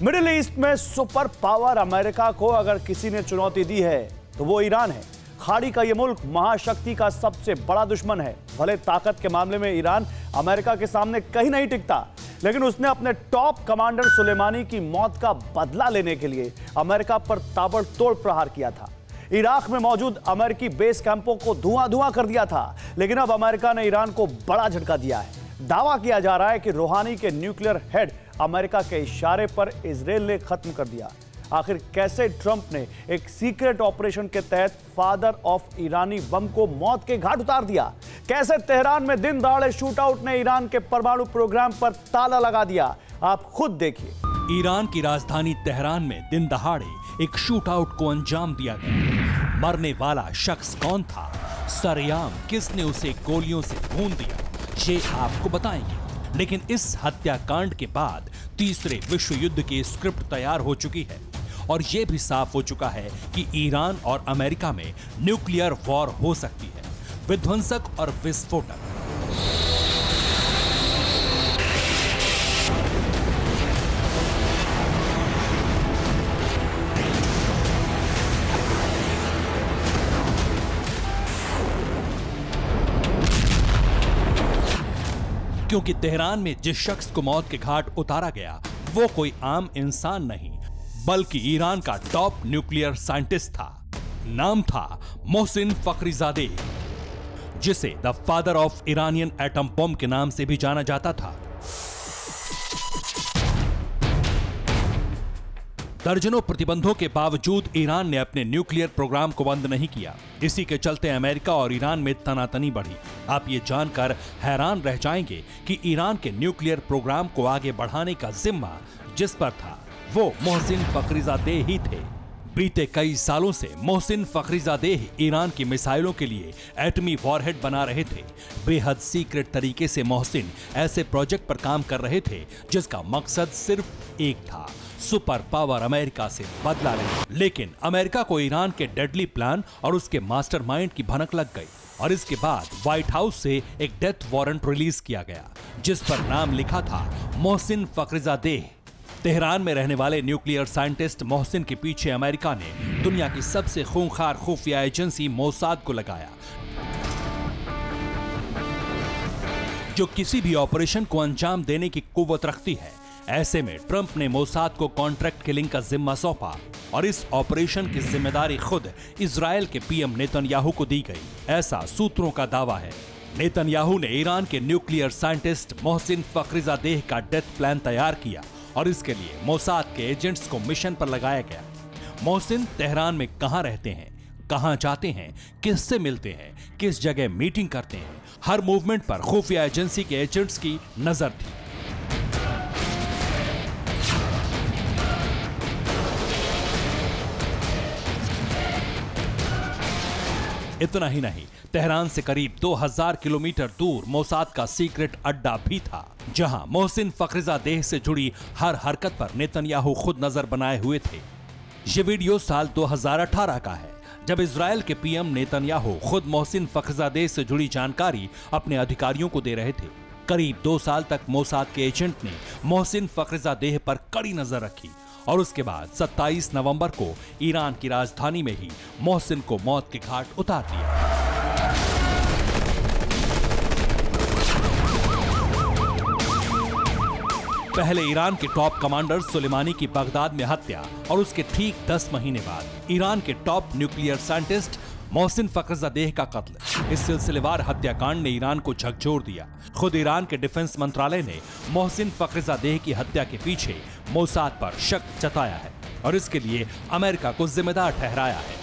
Middle east में super power America को अगर किसी ने चुनौती दी है तो वो ईरान है। खाड़ी का ये मुल्क महाशक्ति का सबसे बड़ा दुश्मन है। भले ताकत के मामले में ईरान अमेरिका के सामने कहीं नहीं टिकता, लेकिन उसने अपने टॉप कमांडर सुलेमानी की मौत का बदला लेने के लिए अमेरिका पर ताबड़तोड़ प्रहार किया था। इराक में मौजूद अमेरिकी बेस कैंपों को धुआं धुआं कर दिया था, लेकिन अब अमेरिका ने ईरान को बड़ा झटका दिया है। दावा किया जा रहा है कि रूहानी के न्यूक्लियर हेड अमेरिका के इशारे पर इजराइल ने खत्म कर दिया। आखिर कैसे ट्रंप ने एक सीक्रेट ऑपरेशन के तहत फादर ऑफ ईरानी बम को मौत के घाट उतार दिया? कैसे तेहरान में दिन दहाड़े शूटआउट ने ईरान के परमाणु प्रोग्राम पर ताला लगा दिया? आप खुद देखिए। ईरान की राजधानी तेहरान में दिन दहाड़े एक शूटआउट को अंजाम दिया गया। मरने वाला शख्स कौन था? सरेआम किसने उसे गोलियों से भून दिया? ये आपको बताएंगे। लेकिन इस हत्याकांड के बाद तीसरे विश्व युद्ध की स्क्रिप्ट तैयार हो चुकी है और यह भी साफ हो चुका है कि ईरान और अमेरिका में न्यूक्लियर वॉर हो सकती है। विध्वंसक और विस्फोटक। क्योंकि तेहरान में जिस शख्स को मौत के घाट उतारा गया वो कोई आम इंसान नहीं, बल्कि ईरान का टॉप न्यूक्लियर साइंटिस्ट था। नाम था मोहसिन फखरीजादेह, जिसे the father of Iranian atom bomb के नाम से भी जाना जाता था। दर्जनों प्रतिबंधों के बावजूद ईरान ने अपने न्यूक्लियर प्रोग्राम को बंद नहीं किया। इसी के चलते अमेरिका और ईरान में तनातनी बढ़ी। आप ये जानकर हैरान रह जाएंगे कि ईरान के न्यूक्लियर प्रोग्राम को आगे बढ़ाने का जिम्मा जिस पर था वो मोहसिन फखरीजादेह ही थे। बीते कई सालों से मोहसिन फखरीजादेह ईरान की मिसाइलों के लिए एटमी वॉरहेड बना रहे थे। बेहद सीक्रेट तरीके से मोहसिन ऐसे प्रोजेक्ट पर काम कर रहे थे जिसका मकसद सिर्फ एक था, सुपर पावर अमेरिका से बदला लेना। लेकिन अमेरिका को ईरान के डेडली प्लान और उसके मास्टरमाइंड की भनक लग गई और इसके बाद व्हाइट हाउस से एक डेथ वारंट रिलीज किया गया जिस पर नाम लिखा था मोहसिन फखरीजादेह। तेहरान में रहने वाले न्यूक्लियर साइंटिस्ट मोहसिन के पीछे अमेरिका ने दुनिया की सबसे खूंखार खुफिया एजेंसी मोसाद को लगाया, जो किसी भी ऑपरेशन को अंजाम देने की कुव्वत रखती है। ऐसे में ट्रंप ने मोसाद को कॉन्ट्रैक्ट किलिंग का जिम्मा सौंपा और इस ऑपरेशन की जिम्मेदारी खुद इजराइल के पीएम नेतन्याहू को दी गई, ऐसा सूत्रों का दावा है। नेतन्याहू ने ईरान के न्यूक्लियर साइंटिस्ट मोहसिन फखरीजादेह का डेथ प्लान तैयार किया और इसके लिए मोसाद के एजेंट्स को मिशन पर लगाया गया। मोहसिन तेहरान में कहां रहते हैं, कहां जाते हैं, किससे मिलते हैं, किस जगह मीटिंग करते हैं, हर मूवमेंट पर खुफिया एजेंसी के एजेंट्स की नजर थी। इतना ही नहीं, तेहरान से करीब 2000 किलोमीटर दूर मोसाद का सीक्रेट अड्डा भी था, जहां मोहसिन फखरीजादेह से जुड़ी हर हरकत पर नेतन्याहू खुद नजर बनाए हुए थे। ये वीडियो साल 2018 का है, जब इजराइल के पीएम नेतन्याहू खुद मोहसिन फखरीजादेह से जुड़ी जानकारी अपने अधिकारियों को दे रहे थे। करीब 2 साल तक मोसाद के एजेंट ने मोहसिन फखरीजादेह पर कड़ी नजर रखी और उसके बाद 27 नवंबर को ईरान की राजधानी में ही मोहसिन को मौत के घाट उतार दिया। पहले ईरान के टॉप कमांडर सुलेमानी की बगदाद में हत्या और उसके ठीक 10 महीने बाद ईरान के top nuclear scientist Mohsen Fakhrizadeh का कत्ल। इस सिलसिलेवार हत्याकांड ने ईरान को झकझोर दिया। खुद ईरान के डिफेंस मंत्रालय ने मोहसिन फखरीजादेह की हत्या के पीछे मोसाद पर शक जताया है और इसके लिए अमेरिका को जिम्मेदार ठहराया है।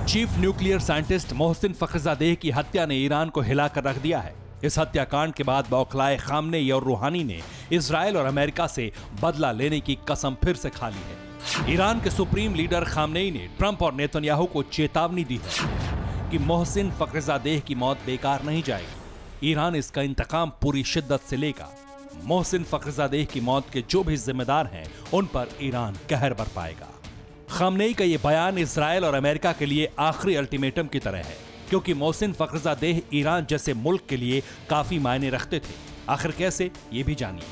Chief nuclear scientist Mohsen Fakhrizadeh की हत्या ने ईरान को हिलाकर रख दिया है। इस हत्याकांड के बाद बौखलाए खामनेई और रूहानी ने इजराइल और अमेरिका से बदला लेने की कसम फिर से खा ली है। ईरान के सुप्रीम लीडर खामनेई ने ट्रंप और नेतन्याहू को चेतावनी दी है कि मोहसिन फखरीजादेह की मौत बेकार नहीं जाएगी। ईरान इसका इंतकाम पूरी शिद्दत से लेगा। मोहसिन फखरीजादेह की मौत के जो भी जिम्मेदार हैं उन पर ईरान कहर बरपाएगा। खामनेई का यह बयान इजराइल और अमेरिका के लिए आखिरी अल्टीमेटम की तरह है क्योंकि मोहसिन फखरजादेह ईरान जैसे मुल्क के लिए काफी मायने रखते थे। आखिर कैसे, ये भी जानिए।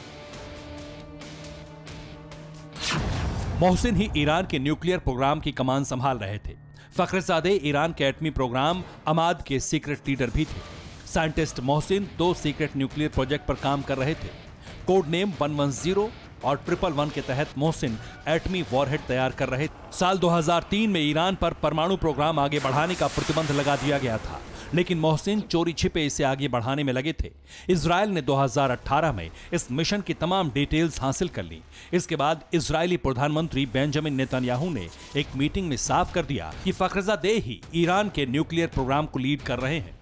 मोहसिन ही ईरान के न्यूक्लियर प्रोग्राम की कमान संभाल रहे थे। फखरजादेह ईरान के एटमी प्रोग्राम अमाद के सीक्रेट लीडर भी थे। Scientist Mohsin 2 secret nuclear project पर काम कर रहे थे। कोड नेम 110 और 111 के तहत मोहसिन एटमी वॉरहेड तैयार कर रहे थे। साल 2003 में ईरान पर परमाणु प्रोग्राम आगे बढ़ाने का प्रतिबंध लगा दिया गया था, लेकिन मोहसिन चोरी छिपे इसे आगे बढ़ाने में लगे थे। इजराइल ने 2018 में इस मिशन की तमाम डिटेल्स हासिल कर ली। इसके बाद इजरायली प्रधानमंत्री बेंजामिन नेतन्याहू ने एक मीटिंग में साफ कर दिया कि फखरजादेह ही ईरान के न्यूक्लियर प्रोग्राम को लीड कर रहे हैं।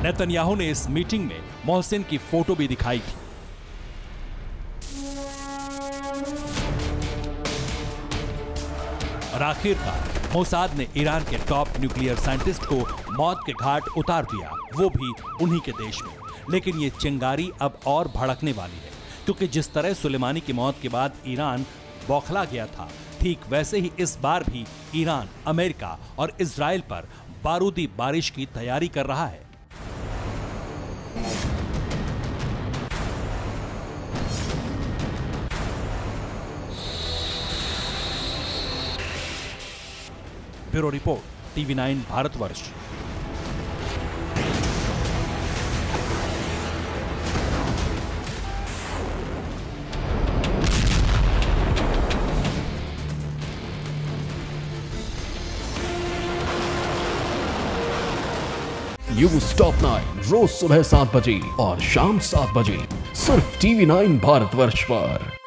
नेतन्याहू ने इस मीटिंग में मोहसिन की फोटो भी दिखाई थी। और आखिरकार मोसाद ने ईरान के टॉप न्यूक्लियर साइंटिस्ट को मौत के घाट उतार दिया, वो भी उन्हीं के देश में। लेकिन ये चिंगारी अब और भड़कने वाली है, क्योंकि जिस तरह सुलेमानी की मौत के बाद ईरान बौखला गया था, ठीक वैसे ही इस बार भी ईरान अमेरिका और इजराइल पर बारूदी बारिश की तैयारी कर रहा है। Bureau report, TV9 Bharatvarsh. News top 9 रोज सुबह 7 बजे और शाम 7 बजे सिर्फ TV9 भारतवर्ष पर।